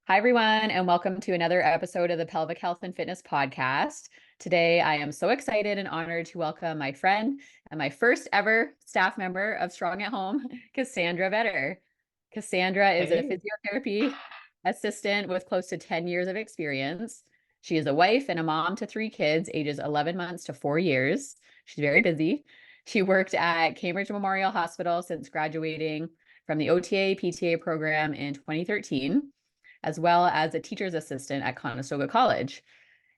Hi, everyone, and welcome to another episode of the Pelvic Health and Fitness podcast. Today, I am so excited and honored to welcome my friend and my first ever staff member of Strong at Home, Cassandra Vedder. Cassandra is a Hey. physiotherapy assistant with close to 10 years of experience. She is a wife and a mom to three kids, ages 11 months to 4 years. She's very busy. She worked at Cambridge Memorial Hospital since graduating from the OTA PTA program in 2013, as well as a teacher's assistant at Conestoga College.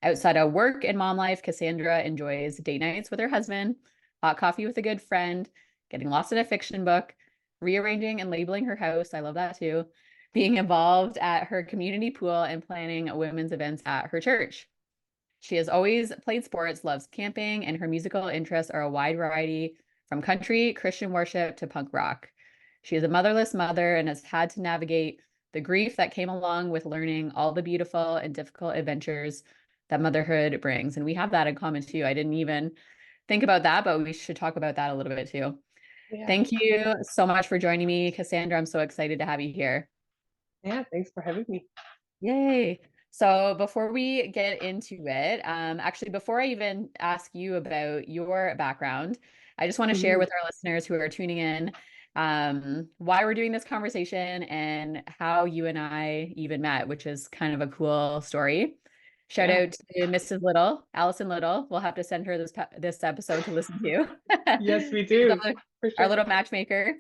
Outside of work and mom life, Cassandra enjoys date nights with her husband, hot coffee with a good friend, getting lost in a fiction book, rearranging and labeling her house. I love that too. Being involved at her community pool and planning women's events at her church. She has always played sports, loves camping, and her musical interests are a wide variety from country, Christian worship to punk rock. She is a motherless mother and has had to navigate the grief that came along with learning all the beautiful and difficult adventures that motherhood brings. And we have that in common too. I didn't even think about that, but we should talk about that a little bit too. Yeah. Thank you so much for joining me, Cassandra. I'm so excited to have you here. Yeah. Thanks for having me. Yay. So before we get into it, actually, before I even ask you about your background, I just want to share Mhm. with our listeners who are tuning in why we're doing this conversation and how you and I even met, which is kind of a cool story. Shout Yeah. out to Mrs. Little, Allison Little. We'll have to send her this episode to listen to. Yes, we She's do. For our sure. little matchmaker.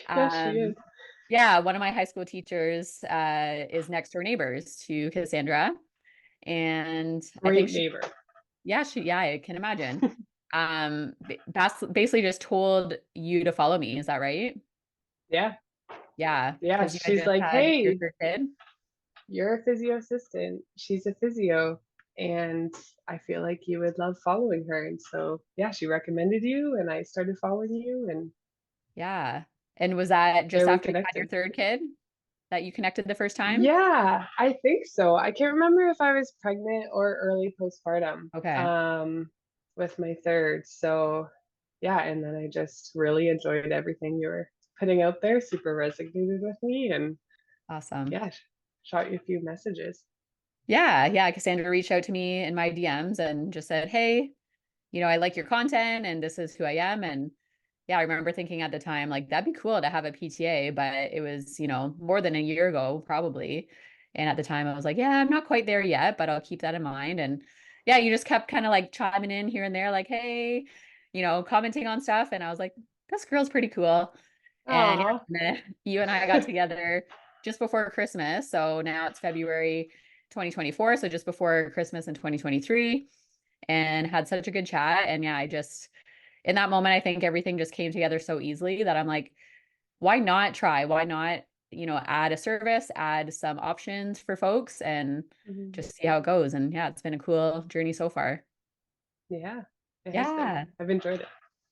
Yes, she is. Um, yeah, one of my high school teachers is next door neighbors to Cassandra. And I think Great she, neighbor. yeah, I can imagine. Basically just told you to follow me. Is that right? Yeah. Yeah, Yeah. because you had She's just like, had your hey, third kid. you're a physio assistant. She's a physio. And I feel like you would love following her. And so, yeah, she recommended you, and I started following you, and Yeah. And was that just there we after you had your connected. third kid that you connected the first time? Yeah, I think so. I can't remember if I was pregnant or early postpartum Okay. with my third. So, yeah, and then I just really enjoyed everything you were putting out there, super resonated with me, and Awesome. yeah, shot you a few messages. Yeah. Cassandra reached out to me in my DMs and just said, hey, I like your content and this is who I am. And yeah, I remember thinking at the time, like, that'd be cool to have a PTA, but it was, more than a year ago, probably. And at the time, I was like, yeah, I'm not quite there yet, but I'll keep that in mind. And yeah, you just kept kind of like chiming in here and there, like, hey, commenting on stuff. And I was like, this girl's pretty cool. And Oh, yeah, and then you and I got together just before Christmas. So now it's February 2024. So just before Christmas in 2023, and had such a good chat. And yeah, in that moment, I think everything just came together so easily that I'm like, why not try? Why not, add a service, add some options for folks and mhm. just see how it goes. And yeah, it's been a cool journey so far. Yeah, it has been. Yeah. I've enjoyed it.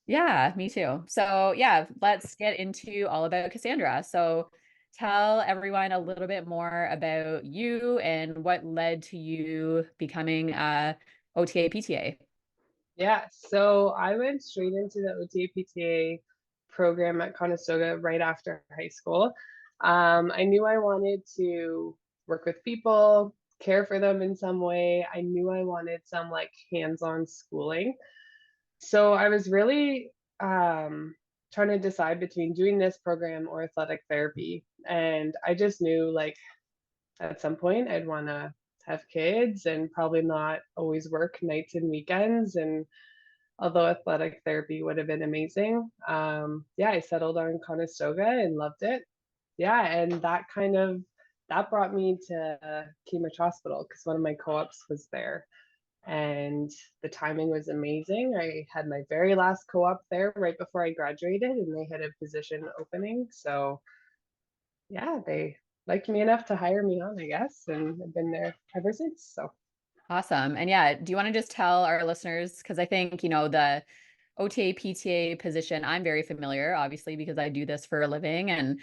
Yeah, me too. So yeah, let's get into all about Cassandra. So tell everyone a little bit more about you and what led to you becoming a OTA PTA. Yeah, so I went straight into the OTA PTA program at Conestoga right after high school. I knew I wanted to work with people, care for them in some way. I knew I wanted some like hands-on schooling. So I was really trying to decide between doing this program or athletic therapy. And I just knew like at some point I'd want to have kids and probably not always work nights and weekends. And although athletic therapy would have been amazing, yeah, I settled on Conestoga and loved it. Yeah, and that brought me to Cambridge Hospital because one of my co-ops was there, and the timing was amazing. I had my very last co-op there right before I graduated, and they had a position opening. So yeah, they liked me enough to hire me on, I guess, and I've been there ever since. So Awesome. And yeah, do you want to just tell our listeners, because I think, the OTA PTA position, I'm very familiar, obviously, because I do this for a living. And,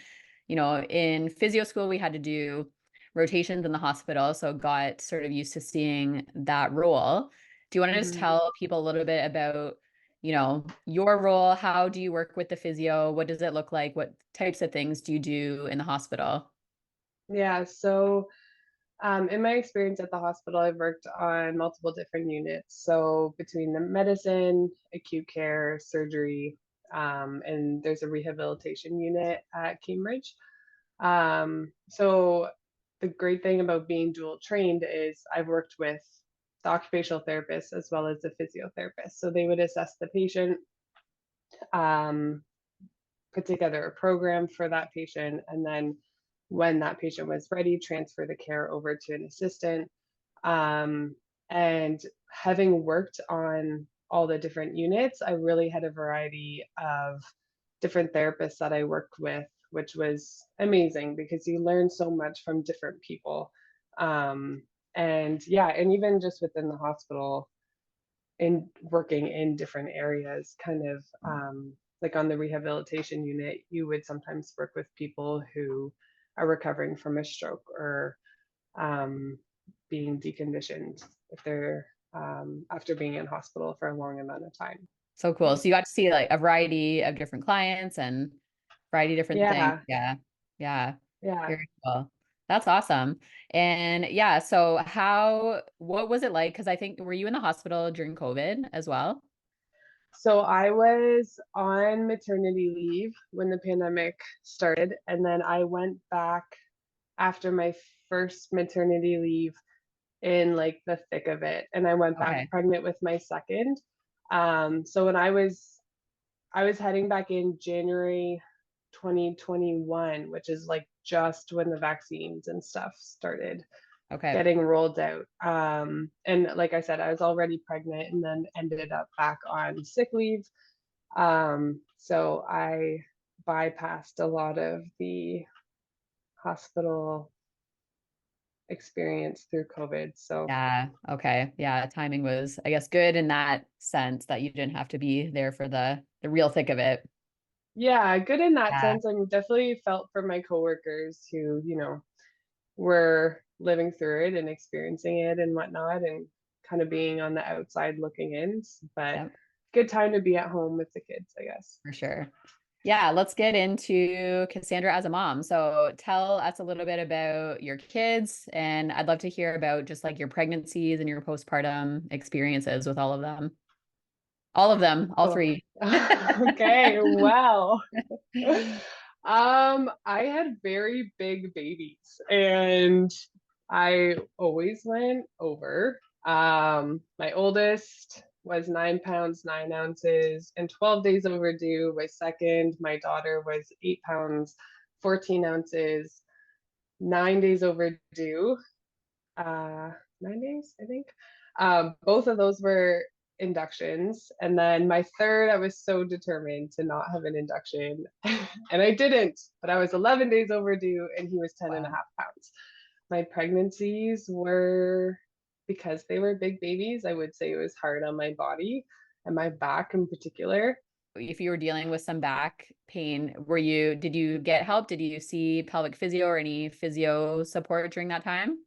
in physio school, we had to do rotations in the hospital. So got sort of used to seeing that role. Do you want to just mhm. tell people a little bit about, your role? How do you work with the physio? What does it look like? What types of things do you do in the hospital? Yeah, so In my experience at the hospital, I've worked on multiple different units. So between the medicine, acute care, surgery, and there's a rehabilitation unit at Cambridge. So the great thing about being dual trained is I've worked with the occupational therapist as well as the physiotherapist. So they would assess the patient, um, put together a program for that patient, and then when that patient was ready, transfer the care over to an assistant. Um, and having worked on all the different units, I really had a variety of different therapists that I worked with, which was amazing because you learn so much from different people. Um, and yeah, and even just within the hospital, in working in different areas, kind of like on the rehabilitation unit, you would sometimes work with people who are recovering from a stroke or um, being deconditioned if they're after being in hospital for a long amount of time. So cool. So you got to see like a variety of different clients and variety of different things. Yeah, Yeah. Yeah. yeah. Very cool. That's awesome. And yeah, so what was it like? Because I think, were you in the hospital during COVID as well? So I was on maternity leave when the pandemic started, and then I went back after my first maternity leave in like the thick of it, and I went back Okay. pregnant with my second. So when I was heading back in January 2021, which is like just when the vaccines and stuff started Okay. getting rolled out. And like I said, I was already pregnant and then ended up back on sick leave. So I bypassed a lot of the hospital experience through COVID. So Yeah. Okay. Yeah. Timing was, I guess, good in that sense that you didn't have to be there for the real thick of it. yeah, good in that Yeah. sense. I'm definitely felt for my coworkers who, were living through it and experiencing it and whatnot and kind of being on the outside looking in. But Yep. good time to be at home with the kids, I guess. For sure. Yeah, let's get into Cassandra as a mom. So tell us a little bit about your kids, and I'd love to hear about just like your pregnancies and your postpartum experiences with all of them. All of them, all Oh, three. okay. Wow. I had very big babies and I always went over. My oldest was 9 pounds, 9 ounces, and 12 days overdue. My second, my daughter was 8 pounds, 14 ounces, 9 days overdue. 9 days, I think. Both of those were inductions. And then my third, I was so determined to not have an induction. And I didn't, but I was 11 days overdue and he was 10 and a Wow. half pounds. My pregnancies were, because they were big babies, I would say it was hard on my body and my back in particular. If you were dealing with some back pain, did you get help? Did you see pelvic physio or any physio support during that time?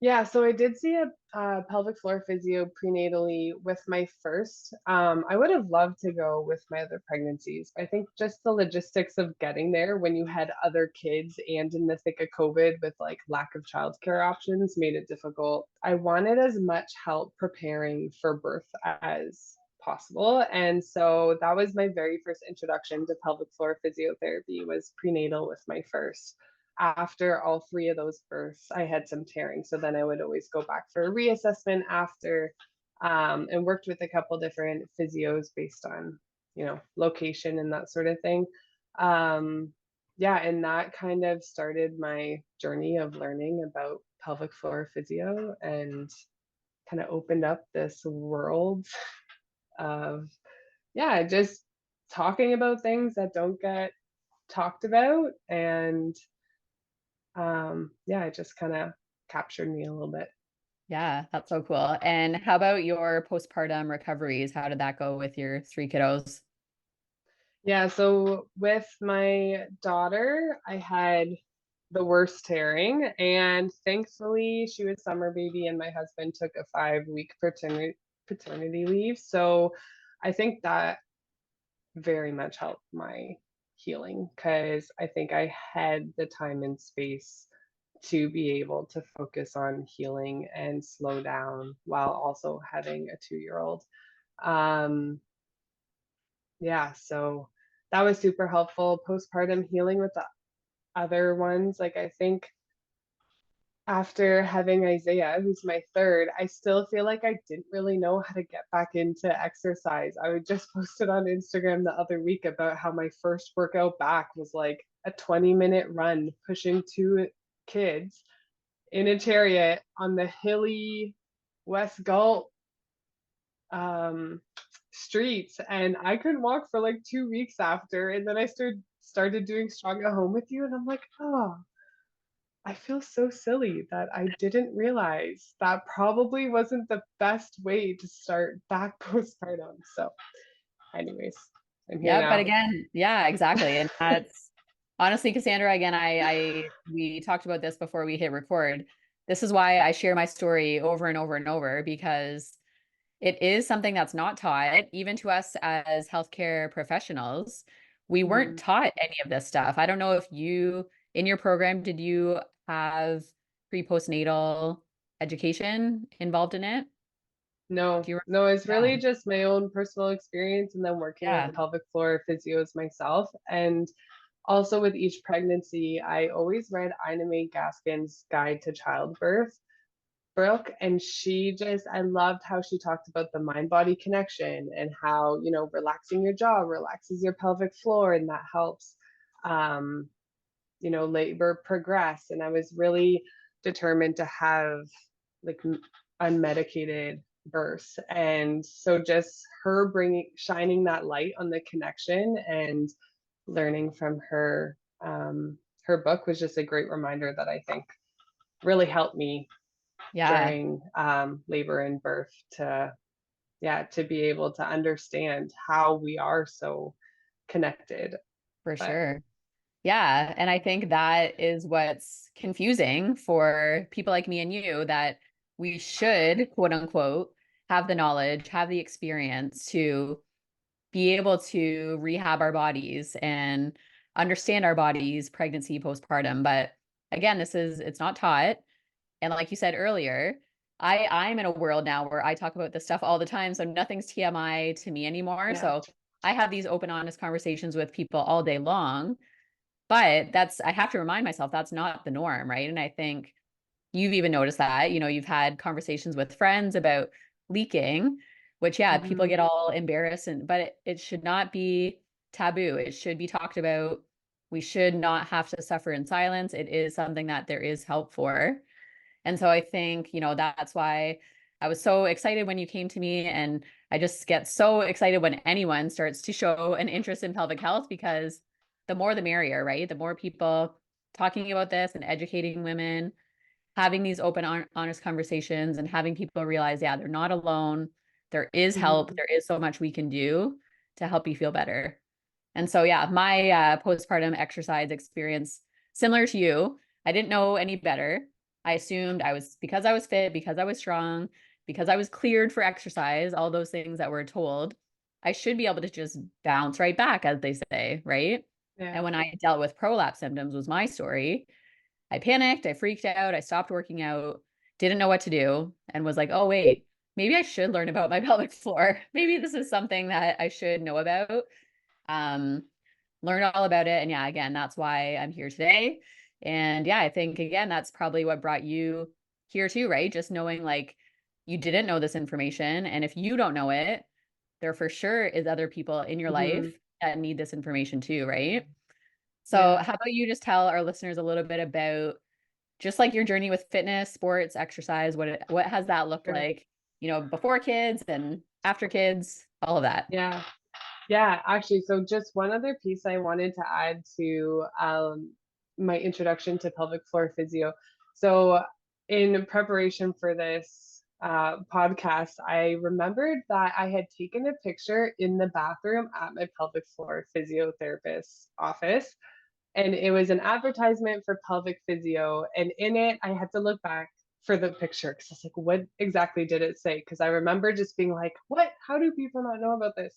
Yeah, so I did see a pelvic floor physio prenatally with my first. I would have loved to go with my other pregnancies. I think just the logistics of getting there when you had other kids and in the thick of COVID with like lack of childcare options made it difficult. I wanted as much help preparing for birth as possible. And so that was my very first introduction to pelvic floor physiotherapy was prenatal with my first. After all three of those births, I had some tearing. So then I would always go back for a reassessment after, and worked with a couple different physios based on, location and that sort of thing. Um, yeah, and that kind of started my journey of learning about pelvic floor physio and kind of opened up this world of, yeah, just talking about things that don't get talked about and yeah, it just kind of captured me a little bit. Yeah, that's so cool. And how about your postpartum recoveries? How did that go with your three kiddos? Yeah, so with my daughter, I had the worst tearing, and thankfully she was summer baby, and my husband took a 5 week paternity leave. So I think that very much helped my healing because I think I had the time and space to be able to focus on healing and slow down while also having a 2-year-old. Um, yeah, so that was super helpful. Postpartum healing with the other ones, like I think after having Isaiah, who's my third, I still feel like I didn't really know how to get back into exercise. I would just posted on Instagram the other week about how my first workout back was like a 20-minute run pushing two kids in a chariot on the hilly West Galt um, streets, and I couldn't walk for like 2 weeks after. And then I started doing strong at home with you, and I'm like, oh, I feel so silly that I didn't realize that probably wasn't the best way to start back postpartum. So, anyways, I'm here Yeah, but now. again, yeah, exactly. And that's honestly, Cassandra, again, we talked about this before we hit record. This is why I share my story over and over and over, because it is something that's not taught, even to us as healthcare professionals. We weren't Mhm. taught any of this stuff. I don't know if you, in your program, did you have pre-postnatal education involved in it? No, Do you? no, it's Yeah, really just my own personal experience and then working with yeah, pelvic floor physios myself. And also with each pregnancy, I always read Ina May Gaskin's Guide to Childbirth book, and I loved how she talked about the mind body connection and how, relaxing your jaw relaxes your pelvic floor, and that helps, um, labor progress. And I was really determined to have like unmedicated births. And so just her shining that light on the connection and learning from her book was just a great reminder that I think really helped me yeah, during labor and birth to be able to understand how we are so connected. for But sure. Yeah, and I think that is what's confusing for people like me and you, that we should, quote unquote, have the knowledge, have the experience to be able to rehab our bodies and understand our bodies, pregnancy, postpartum. But again, it's not taught. And like you said earlier, I'm in a world now where I talk about this stuff all the time. So nothing's TMI to me anymore. yeah. So I have these open, honest conversations with people all day long. But I have to remind myself that's not the norm, right? And I think you've even noticed that, you've had conversations with friends about leaking, which, yeah, people Hmm. get all embarrassed, but it should not be taboo. It should be talked about. We should not have to suffer in silence. It is something that there is help for. And so I think, that's why I was so excited when you came to me. And I just get so excited when anyone starts to show an interest in pelvic health, because the more the merrier, right? The more people talking about this and educating women, having these open, honest conversations, and having people realize, yeah, they're not alone. There is help. Hmm. There is so much we can do to help you feel better. And so, yeah, my postpartum exercise experience, similar to you, I didn't know any better. I assumed because I was fit, because I was strong, because I was cleared for exercise, all those things that we're told, I should be able to just bounce right back, as they say, right? And Yeah. when I dealt with prolapse symptoms was my story, I panicked, I freaked out, I stopped working out, didn't know what to do, and was like, oh, wait, maybe I should learn about my pelvic floor. Maybe this is something that I should know about. Um, Learned all about it. And yeah, again, that's why I'm here today. And yeah, I think again, that's probably what brought you here too, right? Just knowing like you didn't know this information. And if you don't know it, there for sure is other people in your Hmm. life that need this information too, right? So Yeah. how about you just tell our listeners a little bit about just like your journey with fitness, sports, exercise, what has that looked Sure. like, before kids and after kids, all of that. Yeah. Yeah, actually, so just one other piece I wanted to add to my introduction to pelvic floor physio. So, in preparation for this podcast, I remembered that I had taken a picture in the bathroom at my pelvic floor physiotherapist's office, and it was an advertisement for pelvic physio. And in it, I had to look back for the picture because I was like, what exactly did it say? Because I remember just being like, what? How do people not know about this?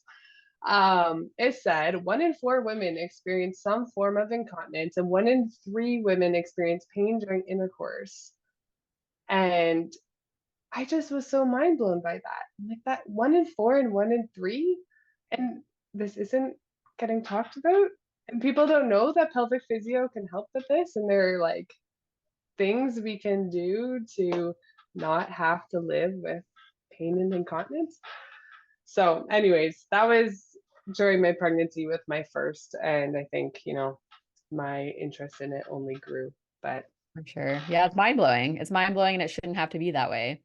It said 1 in 4 women experience some form of incontinence, and 1 in 3 women experience pain during intercourse. And I just was so mind blown by that. Like that 1 in 4 and 1 in 3, and this isn't getting talked about. And people don't know that pelvic physio can help with this, and there are like things we can do to not have to live with pain and incontinence. So, anyways, that was during my pregnancy with my first, and I think, my interest in it only grew. But For sure. Yeah, it's mind blowing. It's mind blowing and it shouldn't have to be that way.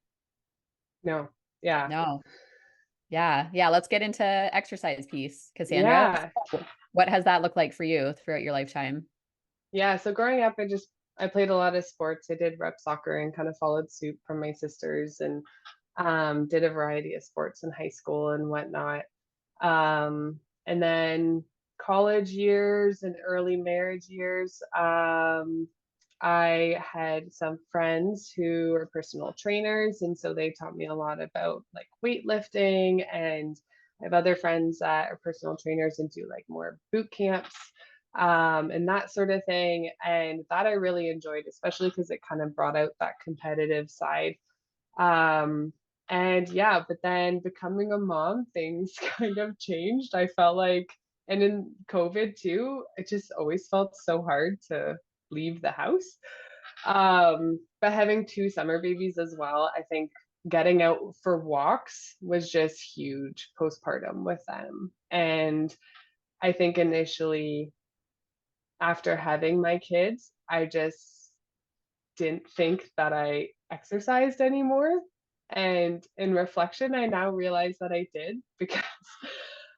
no, yeah, No. Yeah. Yeah. Let's get into exercise piece. Cassandra, yeah, what has that looked like for you throughout your lifetime? yeah. So growing up, I played a lot of sports. I did rep soccer and kind of followed suit from my sisters, and did a variety of sports in high school and whatnot. And then college years and early marriage years, I had some friends who were personal trainers, and so they taught me a lot about like weightlifting. And I have other friends that are personal trainers and do like more boot camps, and that sort of thing. And that I really enjoyed, especially because it kind of brought out that competitive side. Um, and yeah, but then becoming a mom, things kind of changed. I felt like, and in COVID too, it just always felt so hard to leave the house. But having 2 summer babies as well, I think getting out for walks was just huge postpartum with them. And I think initially after having my kids, I just didn't think that I exercised anymore. And in reflection, I now realize that I did, because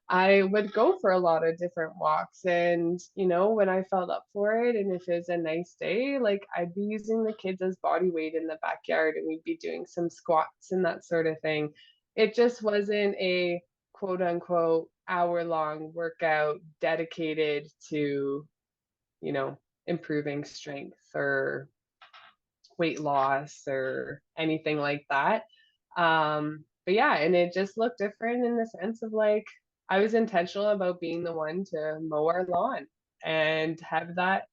I would go for a lot of different walks. And, when I felt up for it, and if it was a nice day, like I'd be using the kids as body weight in the backyard, and we'd be doing some squats and that sort of thing. It just wasn't a quote unquote hour-long workout dedicated to, you know, improving strength or weight loss or anything like that. But yeah, and it just looked different in the sense of like I was intentional about being the one to mow our lawn and have that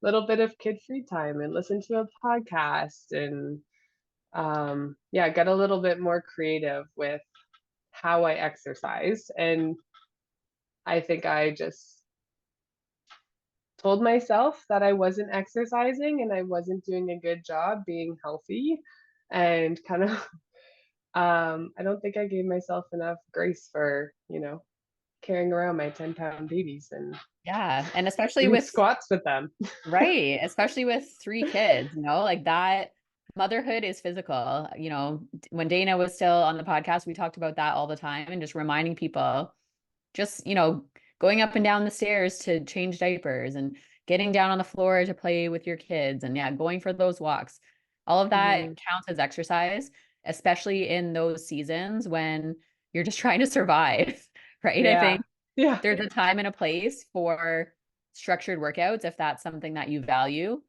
little bit of kid free time and listen to a podcast, and yeah, get a little bit more creative with how I exercise. And I think I just told myself that I wasn't exercising and I wasn't doing a good job being healthy, and kind of I don't think I gave myself enough grace for, carrying around my 10-pound babies and Yeah. And especially doing with, squats with them. right, especially with 3 kids, like that motherhood is physical. When Dana was still on the podcast, we talked about that all the time and just reminding people, just, going up and down the stairs to change diapers and getting down on the floor to play with your kids and yeah, going for those walks. All of that Hmm. counts as exercise, especially in those seasons when you're just trying to survive, right? I Yeah. think Yeah. there's a time and a place for structured workouts if that's something that you value.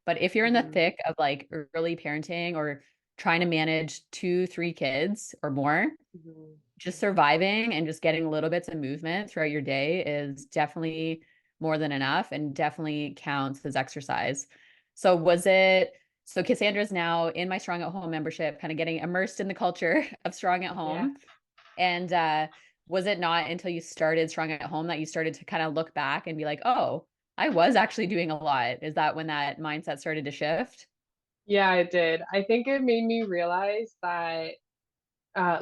But if you're in the Hmm. thick of like early parenting or trying to manage 2, 3 kids or more, Hmm. just surviving and just getting little bits of movement throughout your day is definitely more than enough and definitely counts as exercise. So so Cassandra's now in my Strong at Home membership, kind of getting immersed in the culture of Strong at Yeah. Home. And was it not until you started Strong at Home that you started to kind of look back and be like, oh, I was actually doing a lot? Is that when that mindset started to shift? Yeah, I did. I think it made me realize that,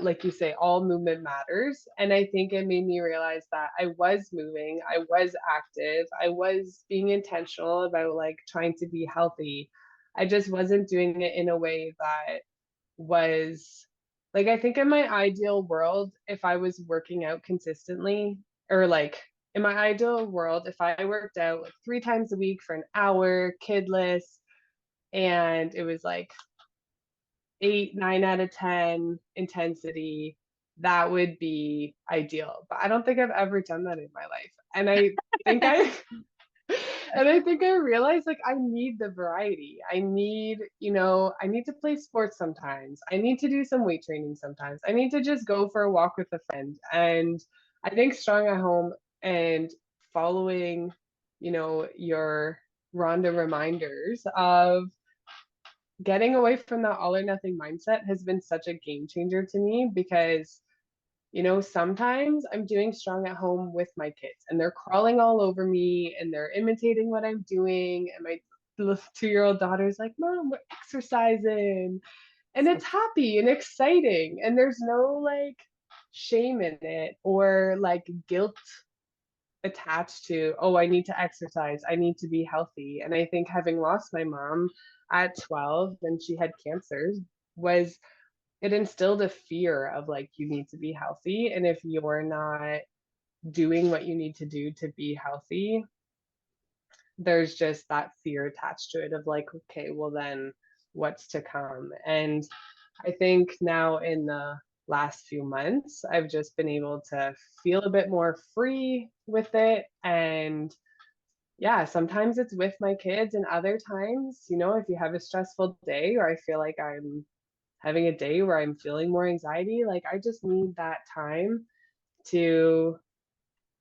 like you say, all movement matters. And I think it made me realize that I was moving, I was active, I was being intentional about like trying to be healthy. I just wasn't doing it in a way that was like, I think in my ideal world, if I was working out consistently, or like in my ideal world, if I worked out like 3 times a week for an hour, kidless, and it was like 8, 9 out of 10 intensity, that would be ideal. But I don't think I've ever done that in my life. Think I and I think I realized like I need the variety. I need to play sports sometimes. I need to do some weight training sometimes. I need to just go for a walk with a friend. And I think strong at home and following, your Rhonda reminders of getting away from that all or nothing mindset has been such a game changer to me because, sometimes I'm doing strong at home with my kids and they're crawling all over me and they're imitating what I'm doing. And my 2-year-old daughter's like, Mom, we're exercising. And it's happy and exciting. And there's no like shame in it or like guilt attached to, oh, I need to exercise, I need to be healthy. And I think having lost my mom at 12 and she had cancer was, it instilled a fear of like, you need to be healthy. And if you're not doing what you need to do to be healthy, there's just that fear attached to it of like, okay, well, then what's to come? And I think now in the last few months, I've just been able to feel a bit more free with it. And yeah, sometimes it's with my kids, and other times, if you have a stressful day or I feel like I'm having a day where I'm feeling more anxiety, like I just need that time to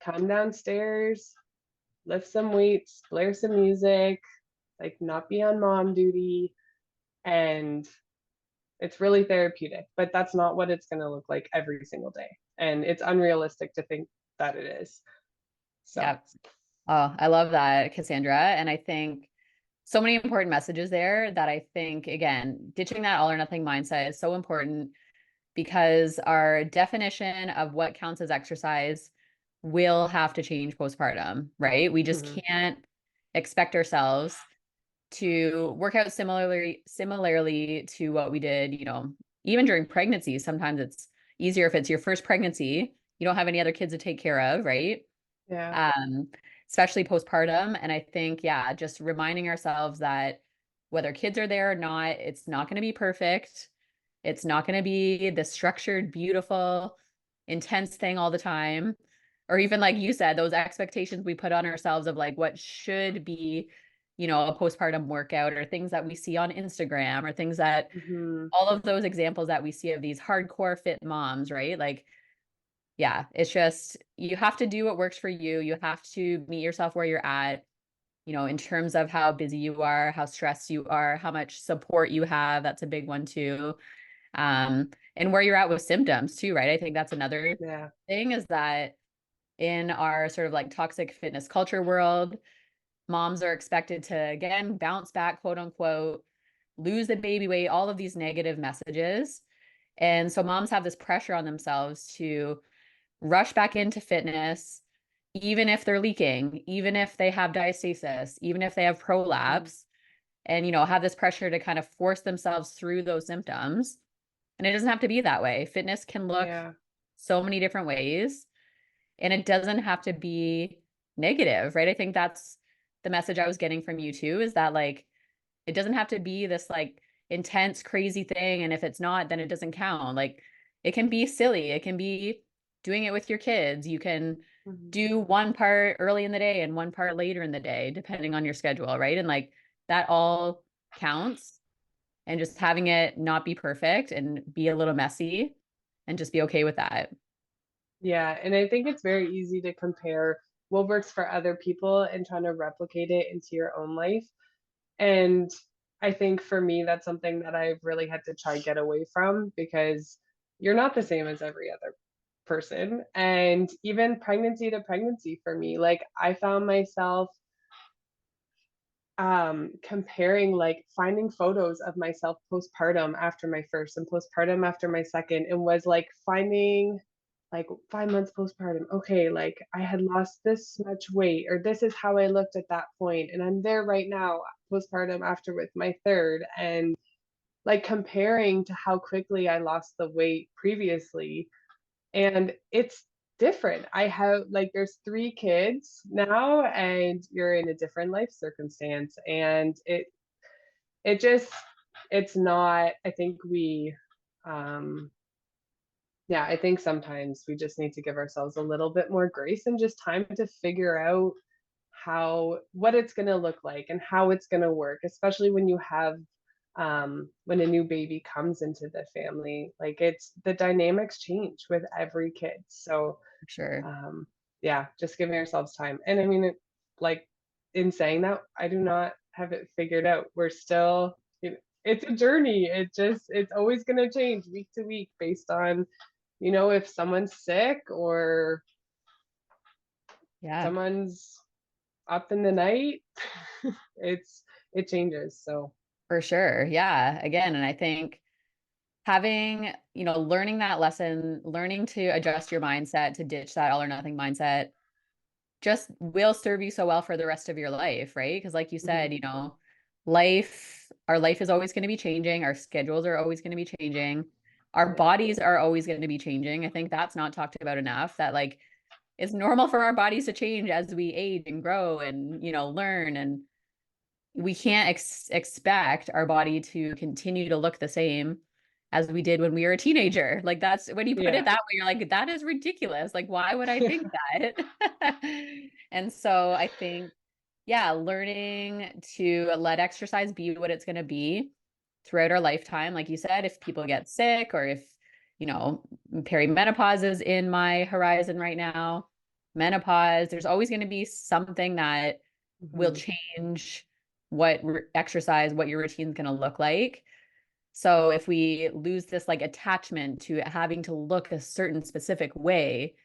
come downstairs, lift some weights, blare some music, like not be on mom duty. And it's really therapeutic, but that's not what it's going to look like every single day. And it's unrealistic to think that it is. So, Yeah. Oh, I love that, Cassandra. And I think so many important messages there that I think, again, ditching that all or nothing mindset is so important because our definition of what counts as exercise will have to change postpartum, right? We just mhm, can't expect ourselves to work out similarly to what we did, even during pregnancy. Sometimes it's easier if it's your first pregnancy, you don't have any other kids to take care of, right? yeah, um, Especially postpartum. And I think, yeah, just reminding ourselves that whether kids are there or not, it's not going to be perfect. It's not going to be the structured, beautiful, intense thing all the time. Or even like you said, those expectations we put on ourselves of like what should be, a postpartum workout or things that we see on Instagram or things that mhm, all of those examples that we see of these hardcore fit moms, right? Like yeah, it's just you have to do what works for you. You have to meet yourself where you're at, in terms of how busy you are, how stressed you are, how much support you have. That's a big one too. And where you're at with symptoms too, right? I think that's another yeah, thing is that in our sort of like toxic fitness culture world, moms are expected to again bounce back, quote unquote, lose the baby weight, all of these negative messages. And so moms have this pressure on themselves to rush back into fitness, even if they're leaking, even if they have diastasis, even if they have mhm, prolapse, and, have this pressure to kind of force themselves through those symptoms. And it doesn't have to be that way. Fitness can look yeah, so many different ways, and it doesn't have to be negative, right? I think that's the message I was getting from you too, is that like, it doesn't have to be this like intense, crazy thing. And if it's not, then it doesn't count. Like it can be silly. It can be doing it with your kids. You can mhm. do one part early in the day and one part later in the day, depending on your schedule, right? And like that all counts. And just having it not be perfect and be a little messy and just be okay with that. Yeah. And I think it's very easy to compare what works for other people and trying to replicate it into your own life. And I think for me, that's something that I've really had to try get away from because you're not the same as every other person. And even pregnancy to pregnancy for me, like I found myself comparing, like finding photos of myself postpartum after my first and postpartum after my second, and was like finding like 5 months postpartum, okay, like I had lost this much weight or this is how I looked at that point and I'm there right now postpartum after with my third, and like comparing to how quickly I lost the weight previously. And it's different. I have like there's 3 kids now and you're in a different life circumstance, and it just it's not, I think we um yeah, I think sometimes we just need to give ourselves a little bit more grace and just time to figure out how what it's going to look like and how it's going to work, especially when you have when a new baby comes into the family, like it's the dynamics change with every kid. So For sure. yeah, just giving ourselves time. And I mean, like in saying that, I do not have it figured out. We're still, it's a journey. It's always going to change week to week based on, if someone's sick or Yeah, someone's up in the night. it's, it changes. So, for sure. Yeah. Again, and I think having, learning that lesson, learning to adjust your mindset to ditch that all or nothing mindset just will serve you so well for the rest of your life, right? Because like you mhm, said, our life is always going to be changing, our schedules are always going to be changing, our yeah, bodies are always going to be changing. I think that's not talked about enough, that like it's normal for our bodies to change as we age and grow and, learn, and we can't expect our body to continue to look the same as we did when we were a teenager. Like that's when you put it yeah, that way, you're like, that is ridiculous. Like, why would I think that? And so I think, yeah, learning to let exercise be what it's going to be throughout our lifetime. Like you said, if people get sick or if, perimenopause is in my horizon right now, menopause, there's always going to be something that will mhm, change exercise, what your routine is going to look like. So if we lose this like attachment to having to look a certain specific way,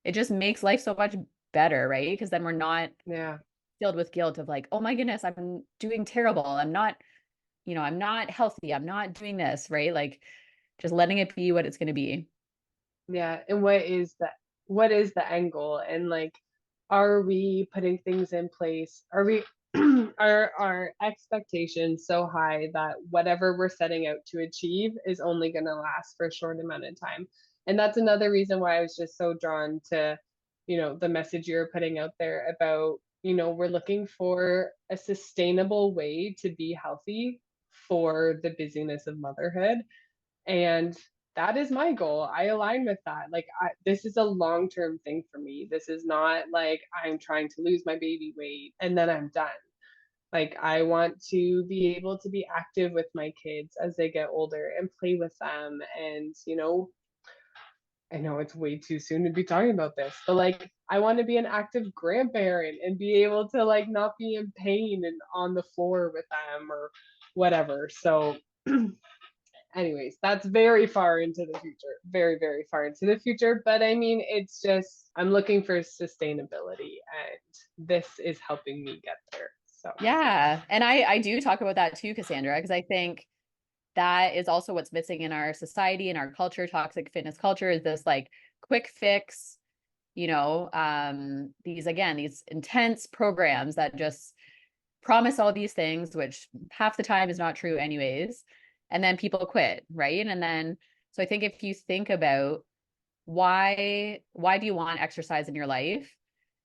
it just makes life so much better, right? Because then we're not yeah. filled with guilt of like, oh my goodness, I'm doing terrible. I'm not healthy. I'm not doing this, right? Like just letting it be what it's going to be. Yeah, and what is the end goal? And like, are we putting things in place? Are we are our expectations so high that whatever we're setting out to achieve is only going to last for a short amount of time? And that's another reason why I was just so drawn to, the message you're putting out there about, we're looking for a sustainable way to be healthy for the busyness of motherhood. And that is my goal. I align with that. Like, this is a long term thing for me. This is not like I'm trying to lose my baby weight and then I'm done. Like, I want to be able to be active with my kids as they get older and play with them. And, I know it's way too soon to be talking about this, but like, I want to be an active grandparent and be able to like not be in pain and on the floor with them or whatever. So, anyways, that's very far into the future, very, very far into the future. But I mean, it's just, I'm looking for sustainability, and this is helping me get there. So, Yeah. And I do talk about that too, Cassandra, because I think that is also what's missing in our society and our culture. Toxic fitness culture is this like quick fix, these intense programs that just promise all these things, which half the time is not true anyways. And then people quit, right? And then, so I think if you think about why do you want exercise in your life?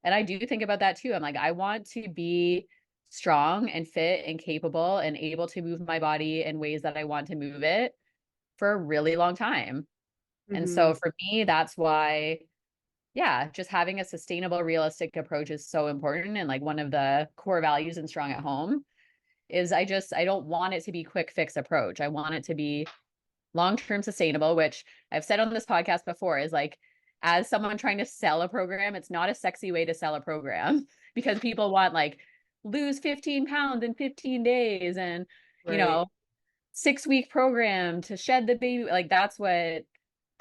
And I do think about that too. I'm like, I want to be strong and fit and capable and able to move my body in ways that I want to move it for a really long time. And mhm, so for me, that's why, yeah, just having a sustainable, realistic approach is so important. And like one of the core values in Strong at Home is I don't want it to be quick fix approach. I want it to be long-term sustainable, which I've said on this podcast before is like, as someone trying to sell a program, it's not a sexy way to sell a program because people want like lose 15 pounds in 15 days and, you right. know, 6-week program to shed the baby. Like that's what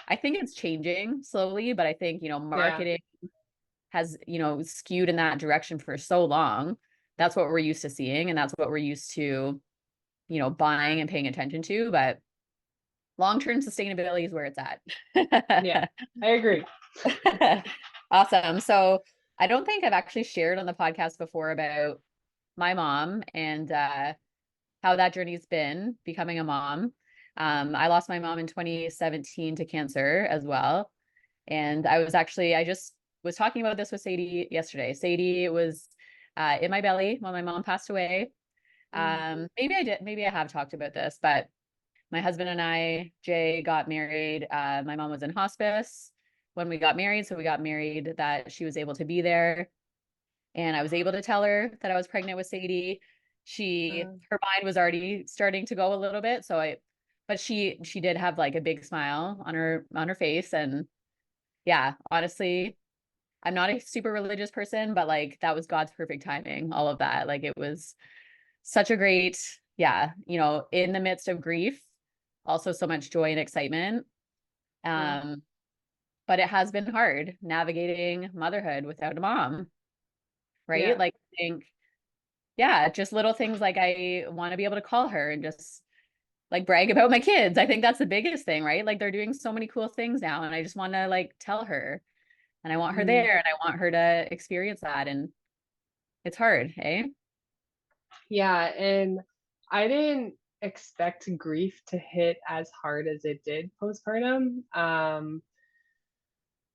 I think it's changing slowly, but I think, Yeah, marketing has, skewed in that direction for so long. That's what we're used to seeing. And that's what we're used to, buying and paying attention to. But long-term sustainability is where it's yeah, at. I agree. Awesome. So I don't think I've actually shared on the podcast before about my mom and how that journey's been becoming a mom. I lost my mom in 2017 to cancer as well. And I just was talking about this with Sadie yesterday. Sadie was in my belly when my mom passed away. Mm, Maybe I have talked about this, but my husband and I, Jay, got married. My mom was in hospice when we got married. So we got married that she was able to be there. And I was able to tell her that I was pregnant with Sadie. Her mind was already starting to go a little bit. But she did have like a big smile on her face. And yeah, honestly, I'm not a super religious person, but like that was God's perfect timing, all of that. Like it was such a great, yeah, in the midst of grief, also so much joy and excitement. Yeah. Um, but it has been hard navigating motherhood without a mom, right? Yeah. Like I think, yeah, just little things like I want to be able to call her and just like brag about my kids. I think that's the biggest thing, right? Like they're doing so many cool things now, and I just want to like tell her, and I want her Mhm. there, and I want her to experience that. And it's hard, eh? Yeah, and I didn't expect grief to hit as hard as it did postpartum.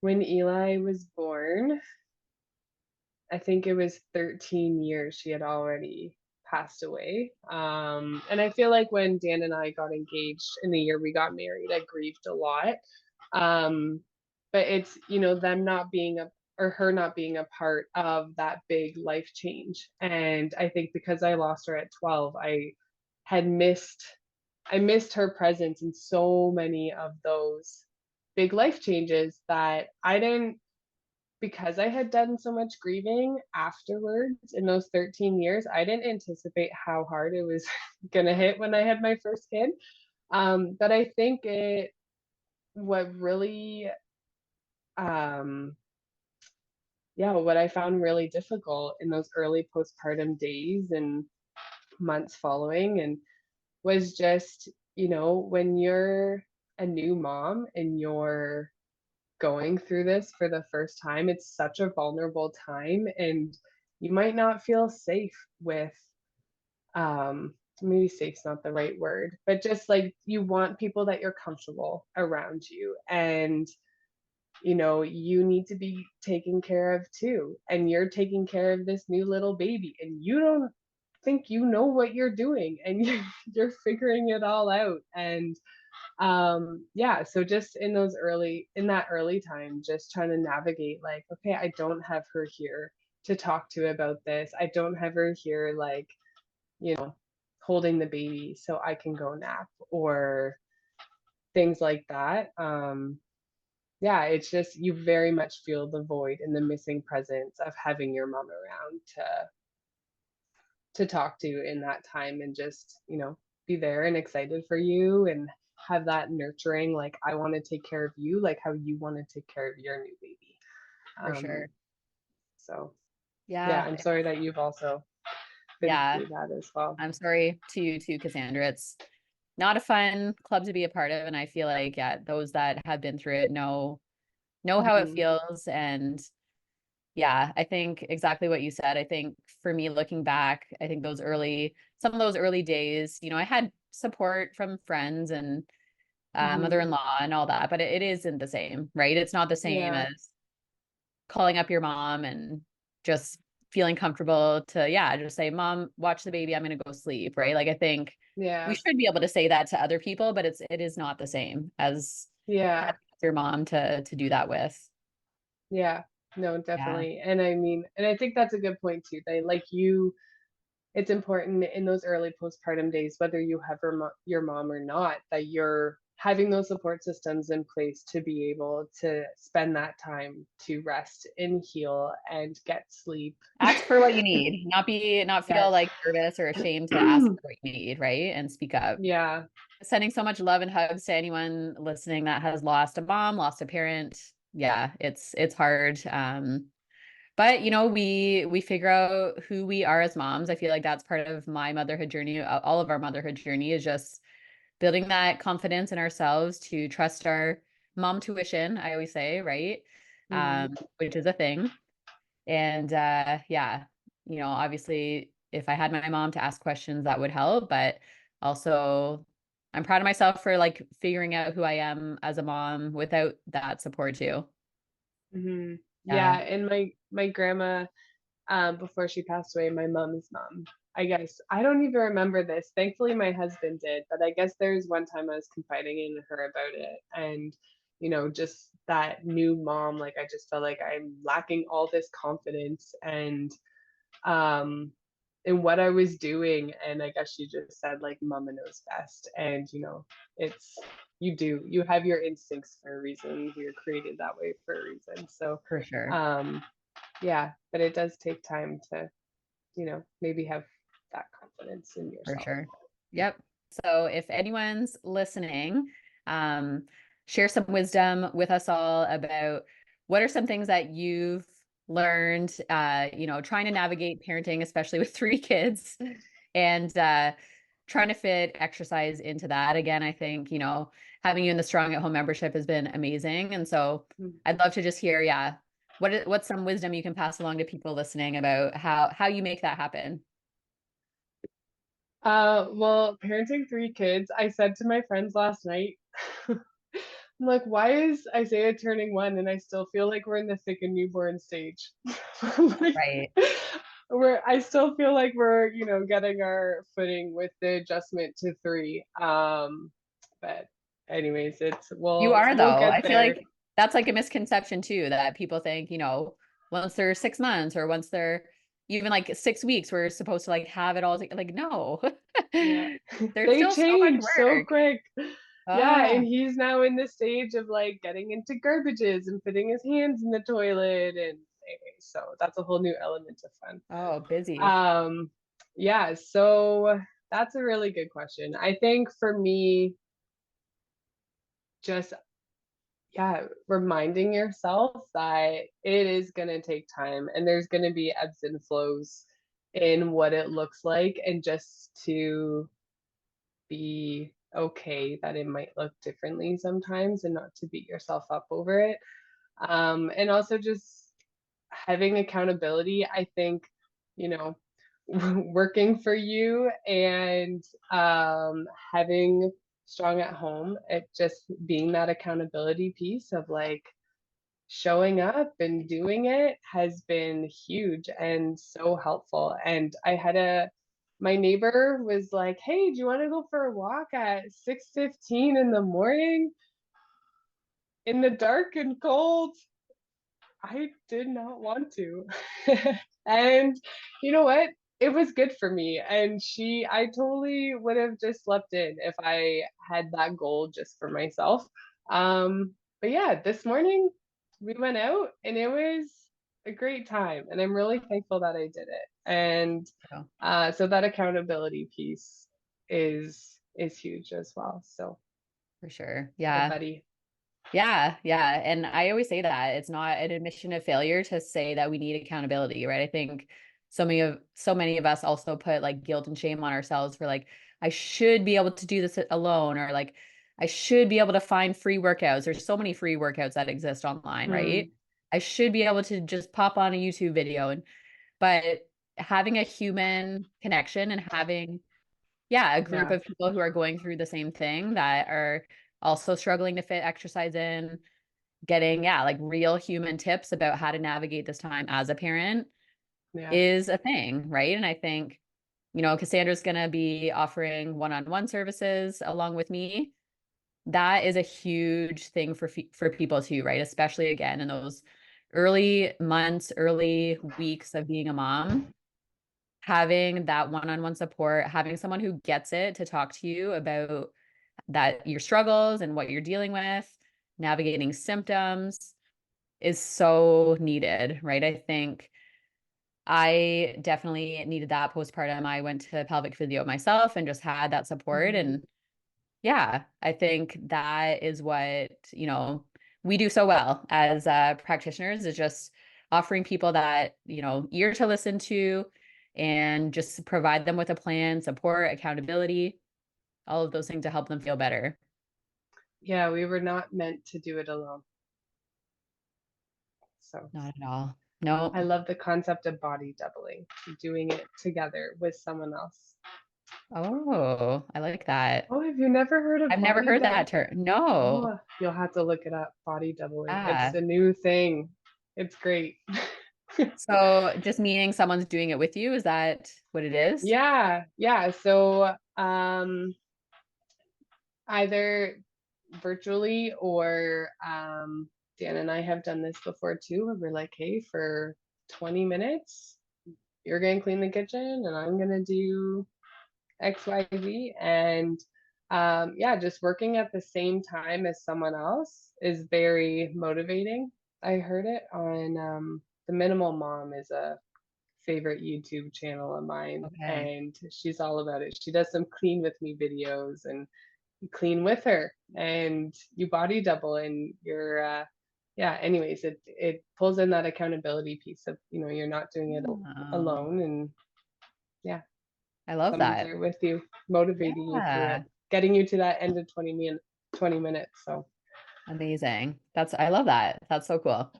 When Eli was born, I think it was 13 years she had already passed away. And I feel like when Dan and I got engaged in the year we got married, I grieved a lot. Um, but it's, them not being a or her not being a part of that big life change. And I think because I lost her at 12, had missed I missed her presence in so many of those big life changes that I didn't because I had done so much grieving afterwards in those 13 years, I didn't anticipate how hard it was gonna hit when I had my first kid. But I think what really, um, yeah, what I found really difficult in those early postpartum days and months following, and was just, when you're a new mom and you're going through this for the first time, it's such a vulnerable time, and you might not feel safe with, maybe safe's not the right word, but just like you want people that you're comfortable around you, and you need to be taken care of too, and you're taking care of this new little baby, and you don't think you know what you're doing, and you're figuring it all out. And yeah, so just in that early time, just trying to navigate, like, okay, I don't have her here to talk to about this, I don't have her here, like, holding the baby so I can go nap or things like that. Yeah, it's just you very much feel the void and the missing presence of having your mom around to talk to in that time, and just be there and excited for you, and have that nurturing, like, I want to take care of you like how you want to take care of your new baby. For um sure. so yeah, Yeah. I'm sorry that you've also been Yeah. through that as well. I'm sorry to you too, Cassandra. It's not a fun club to be a part of. And I feel like, yeah, those that have been through it know how it Hmm. feels. And yeah, I think exactly what you said. I think for me, looking back, I think some of those early days, I had support from friends and Hmm. mother-in-law and all that, but it isn't the same, right? It's not the same Yeah. as calling up your mom and just feeling comfortable to, yeah, just say, Mom, watch the baby. I'm going to go sleep, right? Like, I think we Yeah. should be able to say that to other people, but it is not the same as Yeah. having your mom to do that with. Yeah. No, Yeah, definitely. And I mean, and I think that's a good point too. They like you It's important in those early postpartum days, whether you have your mom or not, that you're having those support systems in place to be able to spend that time to rest and heal and get sleep. ask for what you need, not feel Yes. like nervous or ashamed to ask for what you need, right? And speak up. Yeah. Sending so much love and hugs to anyone listening that has lost a mom, lost a parent. Yeah, it's hard. But we figure out who we are as moms. I feel like that's part of my motherhood journey. All of our motherhood journey is just building that confidence in ourselves to trust our mom tuition, I always say, right? Mhm. Which is a thing. And yeah, obviously if I had my mom to ask questions, that would help. But also I'm proud of myself for like figuring out who I am as a mom without that support too. Mhm. Yeah, Yeah. and my grandma, before she passed away, my mom's mom, I guess I don't even remember this. Thankfully, my husband did, but I guess there's one time I was confiding in her about it, and just that new mom, like I just felt like I'm lacking all this confidence, and um, in what I was doing. And I guess she just said like mama knows best. And you know, it's you have your instincts for a reason. You're created that way for a reason. So For sure. um yeah, but it does take time to, you know, maybe have that confidence in For yourself. sure. Yep. So if anyone's listening, um, share some wisdom with us all about what are some things that you've learned, trying to navigate parenting, especially with three kids, and trying to fit exercise into that. Again, I think, having you in the Strong at Home membership has been amazing. And so Mm. I'd love to just hear, yeah, what's some wisdom you can pass along to people listening about how you make that happen? Well, parenting three kids, I said to my friends last night, I'm like, why is Isaiah turning 1 and I still feel like we're in the thick and newborn stage? Like, Right. I still feel like we're, you know, getting our footing with the adjustment to 3. But anyways, You are we'll though. get I feel there. like that's like a misconception too, that people think, once they're 6 months or once they're even like 6 weeks, we're supposed to like have it all like, no. Yeah. There's They still so much change so work. quick. Yeah, Ah, and he's now in the stage of like getting into garbages and putting his hands in the toilet and so that's a whole new element of fun. oh, busy. Um yeah, so that's a really good question. I think for me, just yeah, reminding yourself that it is going to take time and there's going to be ebbs and flows in what it looks like, and just to be okay that it might look differently sometimes and not to beat yourself up over it. And also just having accountability, I think, you know, working for you and having Strong at Home, it just being that accountability piece of like showing up and doing it has been huge and so helpful. And my neighbor was like, "Hey, do you want to go for a walk at 6:15 in the morning in the dark and cold?" I did not want to. And you know what? It was good for me. And I totally would have just slept in if I had that goal just for myself. But yeah, this morning we went out and it was a great time. And I'm really thankful that I did it. And So, so that accountability piece is huge as well. So for sure. my Yeah. buddy. Yeah, yeah. And I always say that it's not an admission of failure to say that we need accountability, right? I think so many of us also put like guilt and shame on ourselves for like, I should be able to do this alone, or like I should be able to find free workouts. There's so many free workouts that exist online, right? Mm, I should be able to just pop on a YouTube video but having a human connection and having, yeah, a group yeah. of people who are going through the same thing that are also struggling to fit exercise in, getting, yeah, like real human tips about how to navigate this time as a parent Yeah. is a thing, right? And I think, Cassandra's going to be offering one-on-one services along with me. That is a huge thing for people too, right? Especially again in those early months, early weeks of being a mom, having that one-on-one support, having someone who gets it to talk to you about that your struggles and what you're dealing with, navigating symptoms is so needed, right? I think I definitely needed that postpartum. I went to pelvic physio myself and just had that support. Mhm. And yeah, I think that is what, we do so well as practitioners, is just offering people that, ear to listen to and just provide them with a plan, support, accountability, all of those things to help them feel better. Yeah, we were not meant to do it alone. So Not at all. No. I love the concept of body doubling, doing it together with someone else. Oh, I like that. Oh, have you never heard of I've never body heard double? that term. No. Oh, you'll have to look it up. Body doubling. It's Ah. a new thing. It's great. So just meaning someone's doing it with you, is that what it is? Yeah, yeah. So either virtually or Dan and I have done this before too, where we're like, hey, for 20 minutes, you're going to clean the kitchen and I'm going to do XYZ. And yeah, just working at the same time as someone else is very motivating. I heard it on the Minimal Mom is a favorite YouTube channel of mine, Okay. and she's all about it. She does some clean with me videos, and you clean with her, and you body double, and you're yeah. Anyways, it pulls in that accountability piece of you're not doing it Oh, alone, and yeah, I love someone's that. there with you, motivating you through it, Yeah. getting you to that end of 20 minutes. So Amazing. I love that. That's so cool.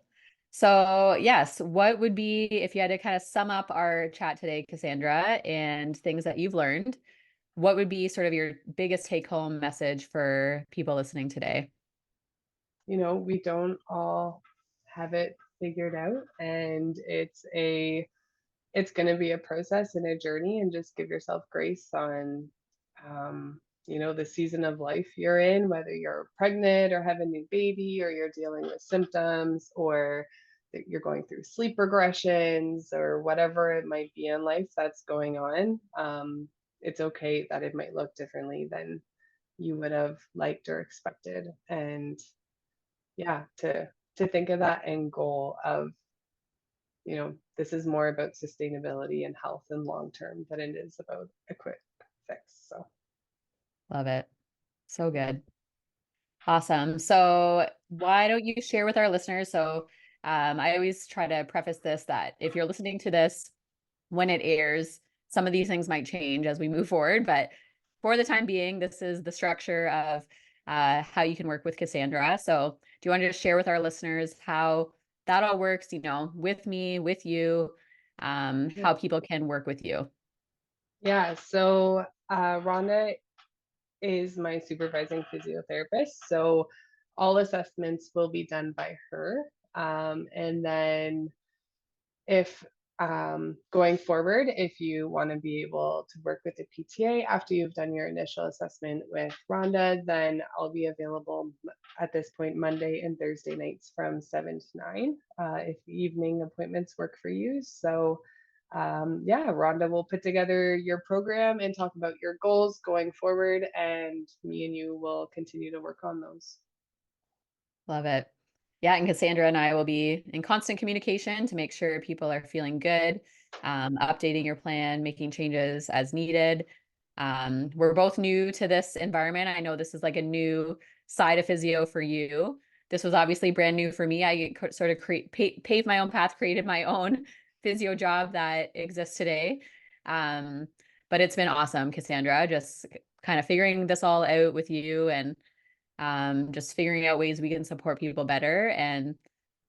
So, yes, what would be, if you had to kind of sum up our chat today, Cassandra, and things that you've learned, what would be sort of your biggest take home message for people listening today? we don't all have it figured out, and it's going to be a process and a journey, and just give yourself grace on the season of life you're in, whether you're pregnant or have a new baby, or you're dealing with symptoms, or that you're going through sleep regressions, or whatever it might be in life that's going on. It's okay that it might look differently than you would have liked or expected. And yeah, to think of that end goal of this is more about sustainability and health and long term than it is about a quick fix. So, Love it. So good. Awesome. So, why don't you share with our listeners? So, I always try to preface this that if you're listening to this when it airs, some of these things might change as we move forward. But for the time being, this is the structure of how you can work with Cassandra. So, do you want to just share with our listeners how that all works, with me, with you, yeah. how people can work with you? Yeah. So, Rhonda is my supervising physiotherapist. So, all assessments will be done by her. And then if going forward, if you want to be able to work with the PTA after you've done your initial assessment with Rhonda, then I'll be available at this point Monday and Thursday nights from 7 to 9 if evening appointments work for you. So, yeah, Rhonda will put together your program and talk about your goals going forward, and me and you will continue to work on those. Love it. Yeah, and Cassandra and I will be in constant communication to make sure people are feeling good, updating your plan, making changes as needed. We're both new to this environment. I know this is like a new side of physio for you. This was obviously brand new for me. I sort of paved my own path, created my own physio job that exists today. Um, but it's been awesome, Cassandra, just kind of figuring this all out with you and just figuring out ways we can support people better. And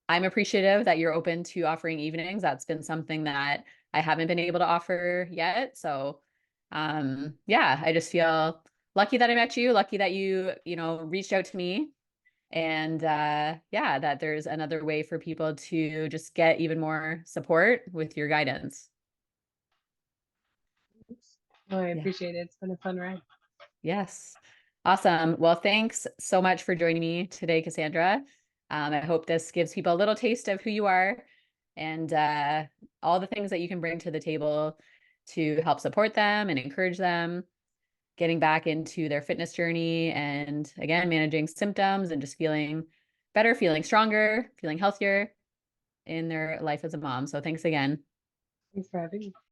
I'm appreciative that you're open to offering evenings. That's been something that I haven't been able to offer yet. So, yeah, I just feel lucky that I met you, lucky that you reached out to me. And yeah, that there's another way for people to just get even more support with your guidance. Oh, I Yeah. appreciate it. It's been a fun ride. Yes. Awesome. Well, thanks so much for joining me today, Cassandra. I hope this gives people a little taste of who you are and all the things that you can bring to the table to help support them and encourage them getting back into their fitness journey and again, managing symptoms and just feeling better, feeling stronger, feeling healthier in their life as a mom. So thanks again. Thanks for having me.